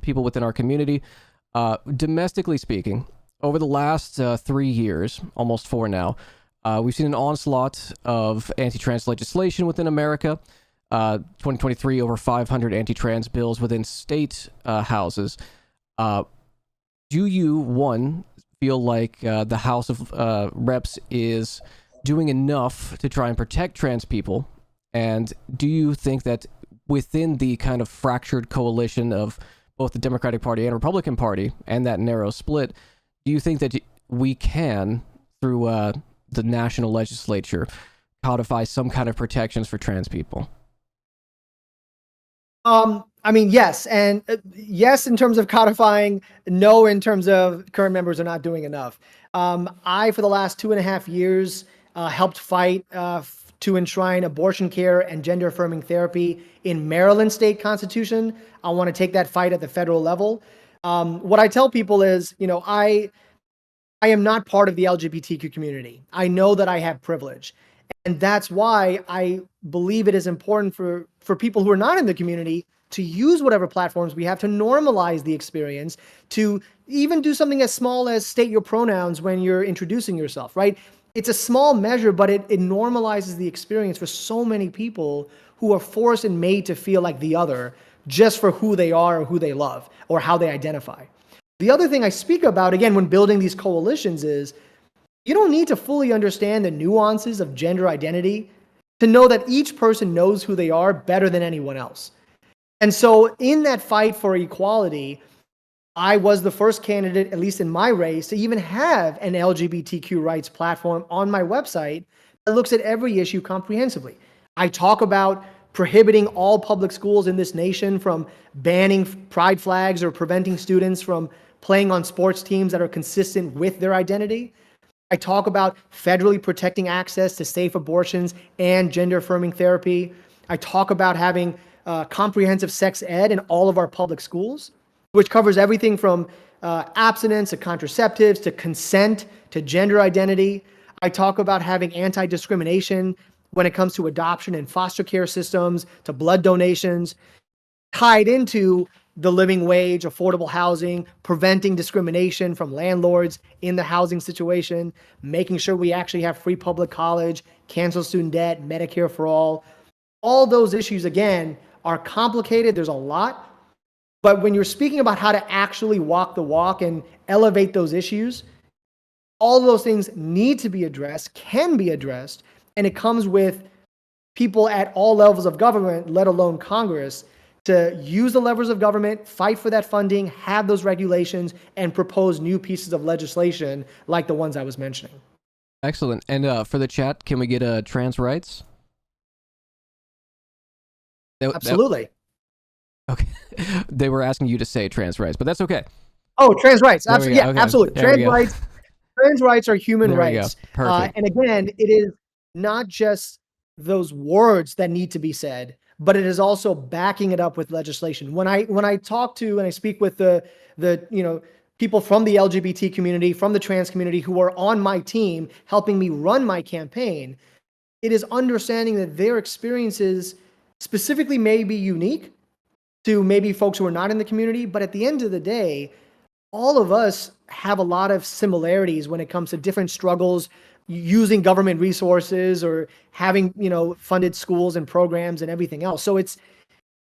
people within our community. Domestically speaking, over the last 3 years, almost 4 now, we've seen an onslaught of anti-trans legislation within America. 2023, over 500 anti-trans bills within state houses. Do you, one, feel like the House of Reps is doing enough to try and protect trans people? And do you think that within the kind of fractured coalition of both the Democratic Party and Republican Party and that narrow split, do you think that we can, through the national legislature, codify some kind of protections for trans people? I mean, yes. And yes, in terms of codifying, no, in terms of current members are not doing enough. I, for the last 2.5 years, helped fight to enshrine abortion care and gender affirming therapy in Maryland state constitution. I want to take that fight at the federal level. What I tell people is, I am not part of the LGBTQ community. I know that I have privilege. And that's why I believe it is important for people who are not in the community to use whatever platforms we have to normalize the experience, to even do something as small as state your pronouns when you're introducing yourself, right? It's a small measure, but it normalizes the experience for so many people who are forced and made to feel like the other just for who they are or who they love or how they identify. The other thing I speak about, again, when building these coalitions is you don't need to fully understand the nuances of gender identity to know that each person knows who they are better than anyone else. And so in that fight for equality, I was the first candidate, at least in my race, to even have an LGBTQ rights platform on my website that looks at every issue comprehensively. I talk about prohibiting all public schools in this nation from banning pride flags or preventing students from playing on sports teams that are consistent with their identity. I talk about federally protecting access to safe abortions and gender-affirming therapy. I talk about having comprehensive sex ed in all of our public schools, which covers everything from abstinence to contraceptives to consent to gender identity. I talk about having anti-discrimination when it comes to adoption and foster care systems, to blood donations, tied into the living wage, affordable housing, preventing discrimination from landlords in the housing situation, making sure we actually have free public college, cancel student debt, Medicare for all. All those issues, again, are complicated. There's a lot. But when you're speaking about how to actually walk the walk and elevate those issues, all of those things need to be addressed, can be addressed, and it comes with people at all levels of government, let alone Congress, to use the levers of government, fight for that funding, have those regulations, and propose new pieces of legislation like the ones I was mentioning. Excellent. And for the chat, can we get trans rights? Absolutely. Okay. They were asking you to say trans rights, but that's okay. Oh, trans rights. Yeah, Okay. absolutely. Trans rights are human rights. Perfect. And again, it is not just those words that need to be said, but it is also backing it up with legislation. When I talk to and I speak with the people from the LGBT community, from the trans community who are on my team helping me run my campaign, it is understanding that their experiences specifically may be unique to maybe folks who are not in the community, but at the end of the day, all of us have a lot of similarities when it comes to different struggles using government resources or having, funded schools and programs and everything else. So it's,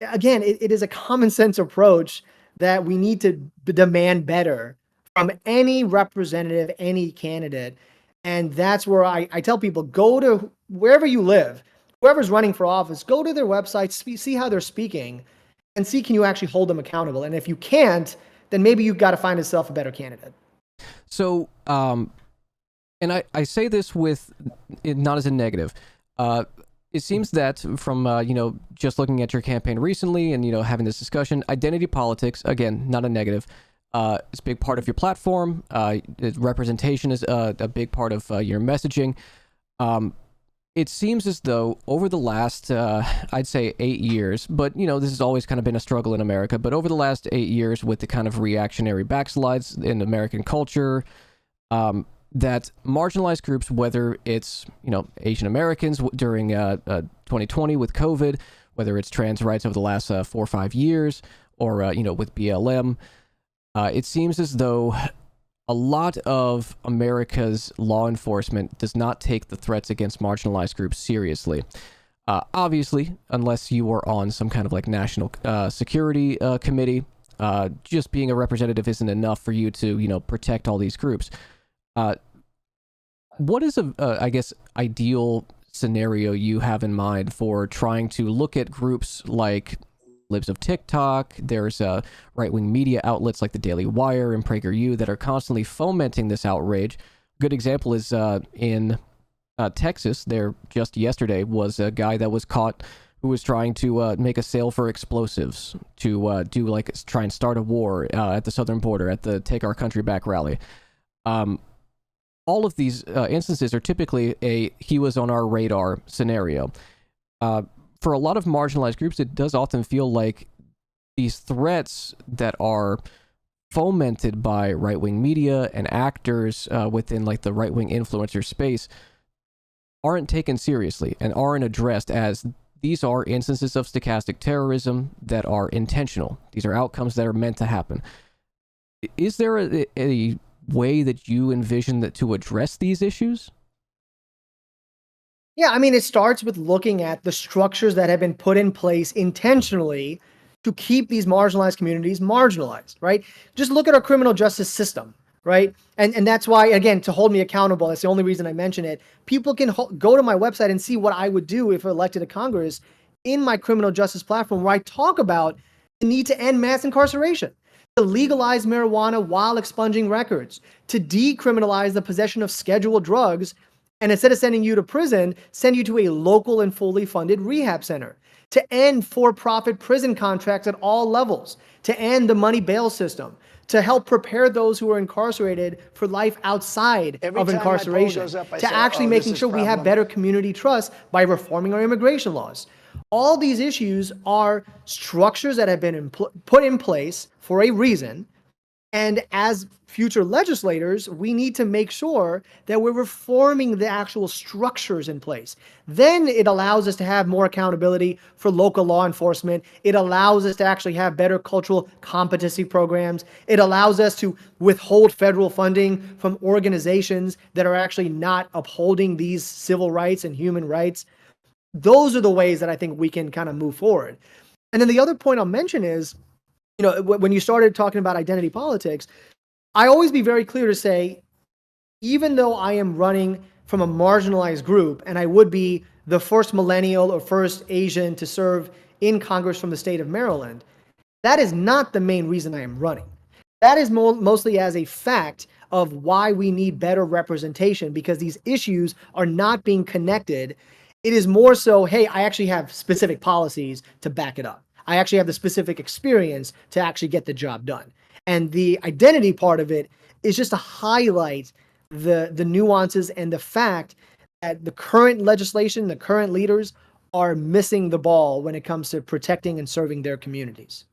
again, it is a common sense approach that we need to demand better from any representative, any candidate. And that's where I tell people, go to wherever you live, whoever's running for office, go to their website, see how they're speaking, and see, can you actually hold them accountable? And if you can't, then maybe you've got to find yourself a better candidate. So, and I say this with not as a negative. It seems that from just looking at your campaign recently and having this discussion, identity politics, again, not a negative. It's a big part of your platform. Representation is a big part of your messaging. It seems as though over the last, I'd say 8 years, but this has always kind of been a struggle in America, but over the last 8 years with the kind of reactionary backslides in American culture, that marginalized groups, whether it's, Asian Americans during 2020 with COVID, whether it's trans rights over the last 4 or 5 years, or, with BLM, it seems as though a lot of America's law enforcement does not take the threats against marginalized groups seriously. Obviously, unless you are on some kind of like national security committee, just being a representative isn't enough for you to, protect all these groups. What is I guess, ideal scenario you have in mind for trying to look at groups like Libs of TikTok? There's right-wing media outlets like the Daily Wire and PragerU that are constantly fomenting this outrage. Good example is in Texas. There just yesterday was a guy that was caught who was trying to make a sale for explosives to try and start a war at the southern border at the Take Our Country Back rally. All of these instances are typically he was on our radar scenario. For a lot of marginalized groups, it does often feel like these threats that are fomented by right-wing media and actors within like the right-wing influencer space aren't taken seriously and aren't addressed, as these are instances of stochastic terrorism that are intentional. These are outcomes that are meant to happen. Is there a way that you envision that to address these issues? Yeah, I mean, it starts with looking at the structures that have been put in place intentionally to keep these marginalized communities marginalized, right? Just look at our criminal justice system, right? And that's why, again, to hold me accountable, that's the only reason I mention it. People can go to my website and see what I would do if elected to Congress in my criminal justice platform, where I talk about the need to end mass incarceration, to legalize marijuana while expunging records, to decriminalize the possession of scheduled drugs, and instead of sending you to prison, send you to a local and fully funded rehab center, to end for-profit prison contracts at all levels, to end the money bail system, to help prepare those who are incarcerated for life outside of incarceration, to actually making sure we have better community trust by reforming our immigration laws. All these issues are structures that have been put in place for a reason. And as future legislators, we need to make sure that we're reforming the actual structures in place. Then it allows us to have more accountability for local law enforcement. It allows us to actually have better cultural competency programs. It allows us to withhold federal funding from organizations that are actually not upholding these civil rights and human rights. Those are the ways that I think we can kind of move forward. And then the other point I'll mention is, when you started talking about identity politics, I always be very clear to say, even though I am running from a marginalized group and I would be the first millennial or first Asian to serve in Congress from the state of Maryland, that is not the main reason I am running. That is mostly as a fact of why we need better representation, because these issues are not being connected. It is more so, hey, I actually have specific policies to back it up. I actually have the specific experience to actually get the job done. And the identity part of it is just to highlight the nuances and the fact that the current legislation, the current leaders are missing the ball when it comes to protecting and serving their communities.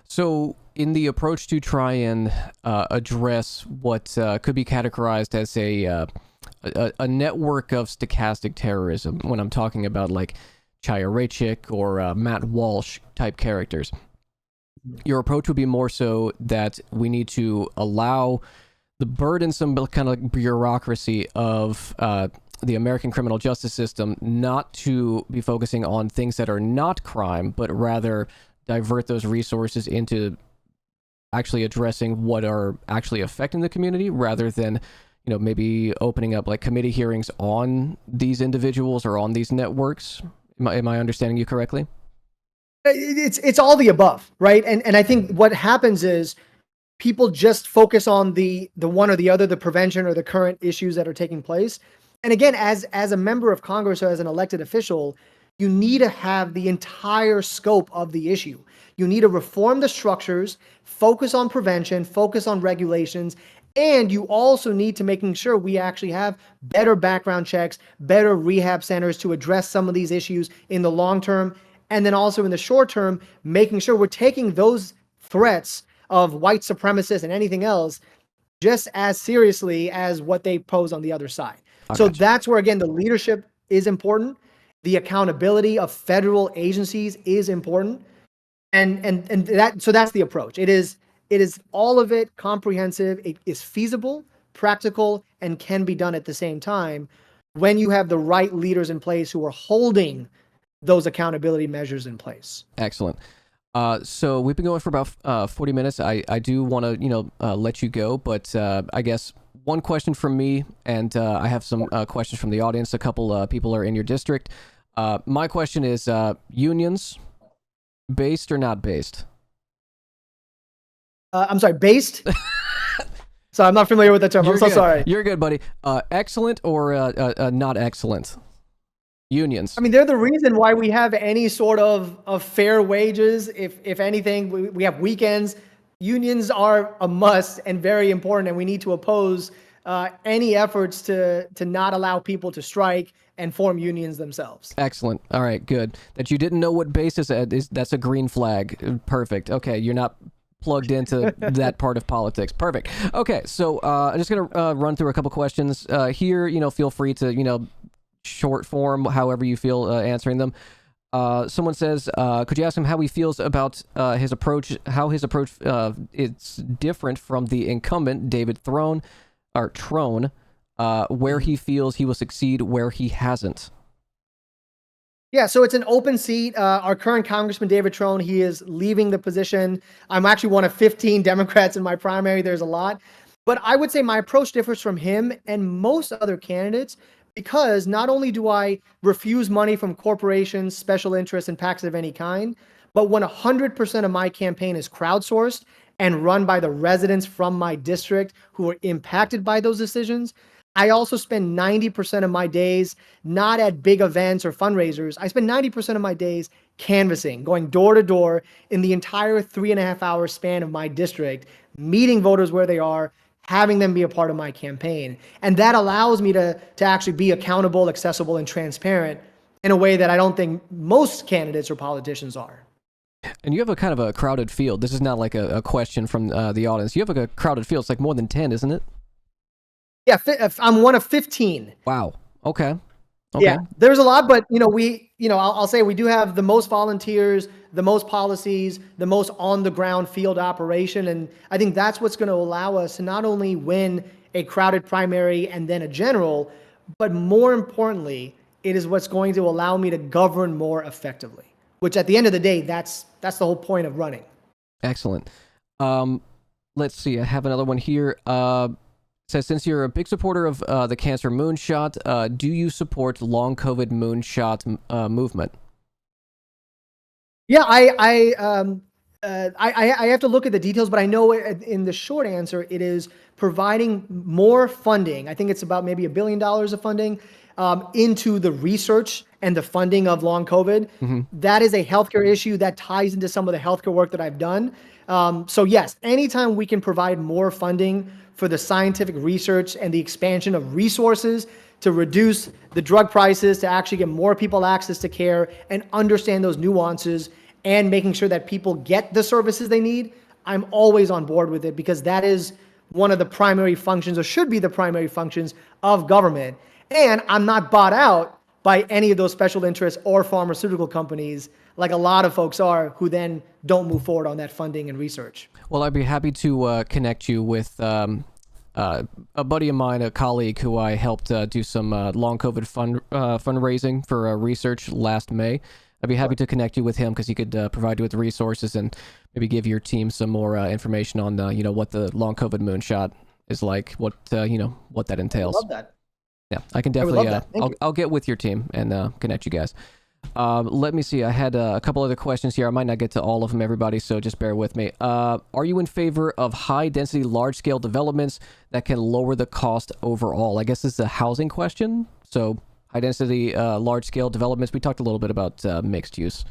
So in the approach to try and address what could be categorized as a network of stochastic terrorism, when I'm talking about like Chaya Raichik or Matt Walsh type characters, your approach would be more so that we need to allow the burdensome kind of bureaucracy of the American criminal justice system not to be focusing on things that are not crime, but rather divert those resources into actually addressing what are actually affecting the community, rather than maybe opening up like committee hearings on these individuals or on these networks. Am I understanding you correctly? It's all the above, right? And I think what happens is people just focus on the one or the other, the prevention or the current issues that are taking place. And again, as a member of Congress or as an elected official, you need to have the entire scope of the issue. You need to reform the structures, focus on prevention, focus on regulations, and you also need to making sure we actually have better background checks, better rehab centers to address some of these issues in the long term. And then also in the short term, making sure we're taking those threats of white supremacists and anything else just as seriously as what they pose on the other side. So that's where, again, the leadership is important. The accountability of federal agencies is important. And so that's the approach. It is all of it comprehensive. It is feasible, practical, and can be done at the same time when you have the right leaders in place who are holding those accountability measures in place. Excellent. So we've been going for about 40 minutes. I do want to let you go, but I guess one question from me, and I have some questions from the audience. A couple people are in your district. My question is, unions, based or not based? I'm sorry, based? So I'm not familiar with that term. I'm so sorry. You're good, buddy. Excellent or not excellent? Unions. I mean, they're the reason why we have any sort of fair wages. If anything, we have weekends. Unions are a must and very important, and we need to oppose any efforts to not allow people to strike and form unions themselves. Excellent. All right, good. That you didn't know what base is, that's a green flag. Perfect. Okay, you're not plugged into that part of politics. Perfect. Okay, so I'm just gonna run through a couple questions here. Feel free to short form, however you feel answering them. Someone says, could you ask him how he feels about his approach? How his approach is different from the incumbent David Trone, where he feels he will succeed, where he hasn't. Yeah, so it's an open seat. Our current Congressman David Trone, he is leaving the position. I'm actually one of 15 Democrats in my primary. There's a lot. But I would say my approach differs from him and most other candidates because not only do I refuse money from corporations, special interests, and PACs of any kind, but when 100% of my campaign is crowdsourced and run by the residents from my district who are impacted by those decisions, I also spend 90% of my days not at big events or fundraisers. I spend 90% of my days canvassing, going door to door in the entire 3.5 hour span of my district, meeting voters where they are, having them be a part of my campaign. And that allows me to actually be accountable, accessible, and transparent in a way that I don't think most candidates or politicians are. And you have a kind of a crowded field. This is not like a question from the audience. You have a crowded field. It's like more than 10, isn't it? Yeah, I'm one of 15. Wow. Okay. Yeah, there's a lot, but I'll say we do have the most volunteers, the most policies, the most on the ground field operation. And I think that's what's going to allow us to not only win a crowded primary and then a general, but more importantly, it is what's going to allow me to govern more effectively, which at the end of the day, that's the whole point of running. Excellent. Let's see. I have another one here. Says, since you're a big supporter of the cancer moonshot, do you support long COVID moonshot movement? Yeah, I have to look at the details, but I know in the short answer, it is providing more funding. I think it's about maybe $1 billion of funding into the research and the funding of long COVID. Mm-hmm. That is a healthcare issue that ties into some of the healthcare work that I've done. So yes, anytime we can provide more funding for the scientific research and the expansion of resources to reduce the drug prices, to actually get more people access to care and understand those nuances and making sure that people get the services they need, I'm always on board with it because that is one of the primary functions, or should be the primary functions, of government. And I'm not bought out by any of those special interests or pharmaceutical companies like a lot of folks are who then don't move forward on that funding and research. Well, I'd be happy to connect you with a buddy of mine, a colleague who I helped do some long COVID fundraising for research last May. I'd be happy to connect you with him because he could provide you with resources and maybe give your team some more information on what the long COVID moonshot is like, what that entails. I love that. Yeah, I can definitely. I'll get with your team and connect you guys. Let me see. I had a couple other questions here. I might not get to all of them, everybody, so just bear with me. Are you in favor of high-density, large-scale developments that can lower the cost overall? I guess this is a housing question. So high-density, large-scale developments. We talked a little bit about mixed use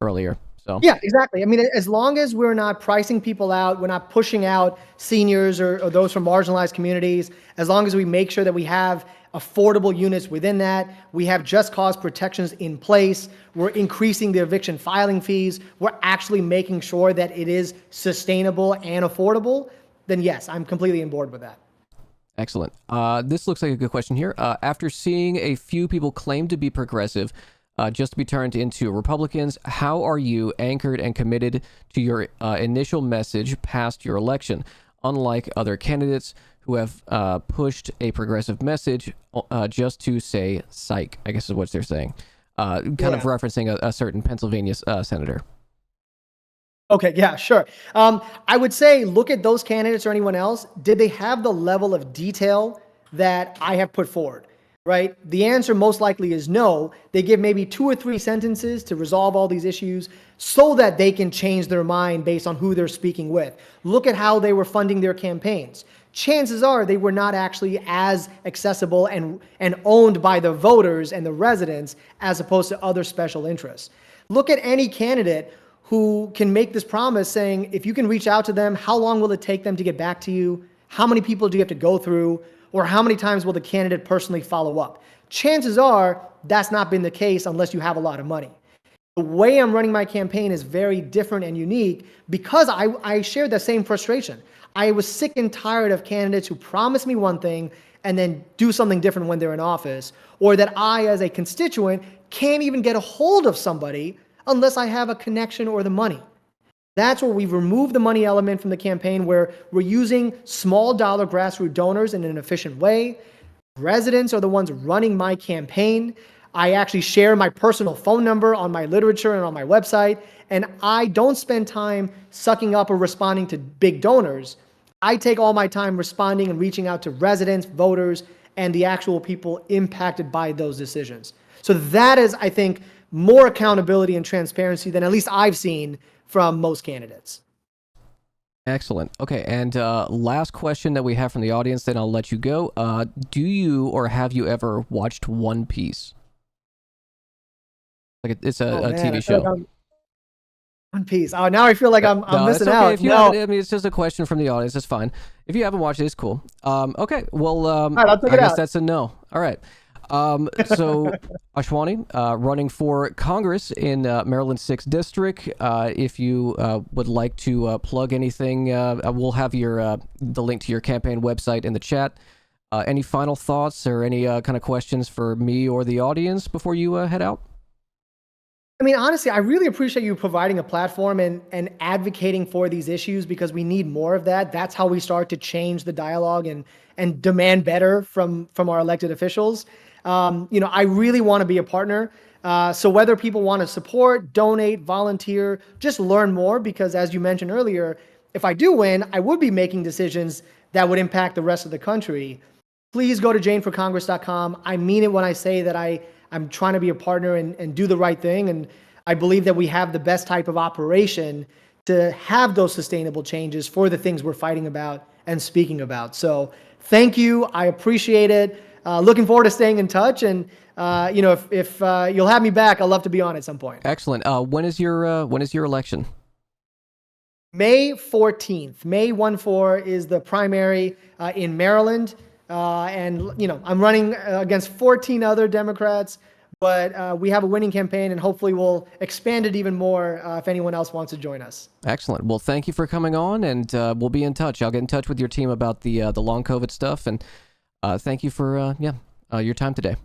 earlier. So yeah, exactly. I mean, as long as we're not pricing people out, we're not pushing out seniors or those from marginalized communities, as long as we make sure that we have affordable units within that, we have just cause protections in place, we're increasing the eviction filing fees, we're actually making sure that it is sustainable and affordable, then yes, I'm completely on board with that. Excellent. This looks like a good question here. After seeing a few people claim to be progressive, just to be turned into Republicans, how are you anchored and committed to your initial message past your election? Unlike other candidates who have pushed a progressive message just to say psych, I guess is what they're saying. Kind of referencing a certain Pennsylvania senator. Okay, yeah, sure. I would say look at those candidates or anyone else. Did they have the level of detail that I have put forward? Right? The answer most likely is no. They give maybe 2 or 3 sentences to resolve all these issues so that they can change their mind based on who they're speaking with. Look at how they were funding their campaigns. Chances are they were not actually as accessible and owned by the voters and the residents as opposed to other special interests. Look at any candidate who can make this promise saying, if you can reach out to them, how long will it take them to get back to you? How many people do you have to go through? Or how many times will the candidate personally follow up? Chances are that's not been the case unless you have a lot of money. The way I'm running my campaign is very different and unique because I shared the same frustration. I was sick and tired of candidates who promise me one thing and then do something different when they're in office, or that I, as a constituent, can't even get a hold of somebody unless I have a connection or the money. That's where we've removed the money element from the campaign, where we're using small dollar grassroots donors in an efficient way. Residents are the ones running my campaign. I actually share my personal phone number on my literature and on my website, and I don't spend time sucking up or responding to big donors. I take all my time responding and reaching out to residents, voters, and the actual people impacted by those decisions. So that is, I think, more accountability and transparency than at least I've seen from most candidates. Excellent. Okay, and last question that we have from the audience, then I'll let you go. Do you or have you ever watched One Piece? Like it's a TV show. One Piece. Oh, now I feel like I'm No, missing it's okay. out. If you haven't, I mean, it's just a question from the audience. It's fine. If you haven't watched it, it's cool. Okay. Well, All right, I'll take I it guess out. that's a no. All right. So Ashwani, running for Congress in Maryland 6th District. If you would like to plug anything, we'll have your the link to your campaign website in the chat. Any final thoughts or any kind of questions for me or the audience before you head out? I mean, honestly, I really appreciate you providing a platform and advocating for these issues, because we need more of that. That's how we start to change the dialogue and demand better from our elected officials. I really want to be a partner. So whether people want to support, donate, volunteer, just learn more, because as you mentioned earlier, if I do win, I would be making decisions that would impact the rest of the country. Please go to janeforcongress.com. I mean it when I say that I'm trying to be a partner and do the right thing. And I believe that we have the best type of operation to have those sustainable changes for the things we're fighting about and speaking about. So thank you. I appreciate it. Looking forward to staying in touch. And, if you'll have me back, I'd love to be on at some point. Excellent. When is your election? May 14th. May 1-4 is the primary in Maryland. I'm running against 14 other Democrats, but we have a winning campaign, and hopefully we'll expand it even more if anyone else wants to join us. Excellent. Well, thank you for coming on, and we'll be in touch. I'll get in touch with your team about the long COVID stuff, and thank you for your time today.